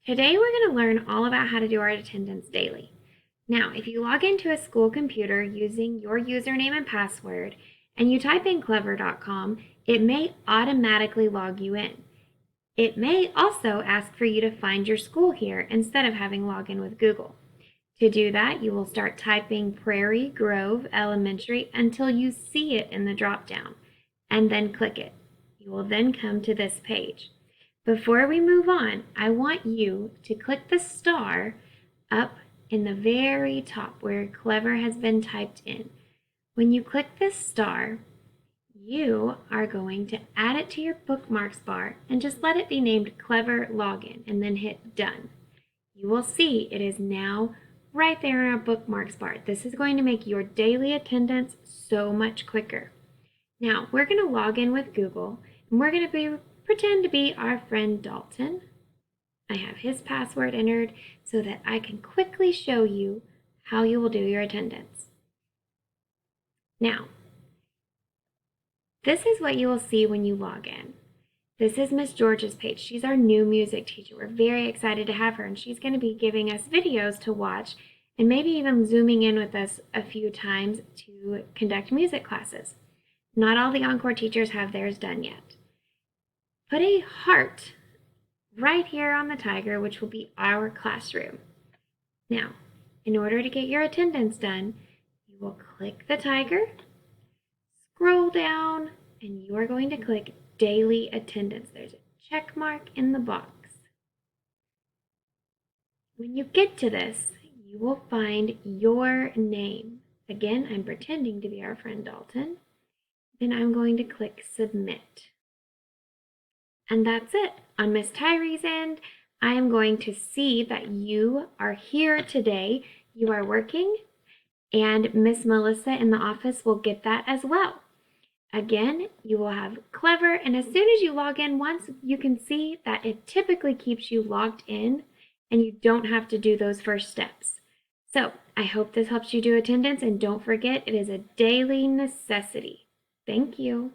Today we're going to learn all about how to do our attendance daily. Now, if you log into a school computer using your username and password and you type in clever.com, it may automatically log you in. It may also ask for you to find your school here instead of having login with Google. To do that, you will start typing Prairie Grove Elementary until you see it in the drop-down, and then click it. You will then come to this page. Before we move on, I want you to click the star up in the very top where Clever has been typed in. When you click this star, you are going to add it to your bookmarks bar and just let it be named Clever Login and then hit done. You will see it is now right there in our bookmarks bar. This is going to make your daily attendance so much quicker. Now we're going to log in with Google and we're going to pretend to be our friend Dalton. I have his password entered so that I can quickly show you how you will do your attendance. Now, this is what you will see when you log in. This is Miss George's page. She's our new music teacher. We're very excited to have her, and she's going to be giving us videos to watch and maybe even zooming in with us a few times to conduct music classes. Not all the Encore teachers have theirs done yet. Put a heart right here on the tiger, which will be our classroom. Now, in order to get your attendance done, you will click the tiger, scroll down, and you are going to click daily attendance. There's a check mark in the box. When you get to this, you will find your name. Again, I'm pretending to be our friend Dalton. Then I'm going to click submit. And that's it. On Miss Tyree's end, I am going to see that you are here today. You are working, and Miss Melissa in the office will get that as well. Again, you will have Clever, and as soon as you log in once, you can see that it typically keeps you logged in, and you don't have to do those first steps. So, I hope this helps you do attendance, and don't forget, it is a daily necessity. Thank you.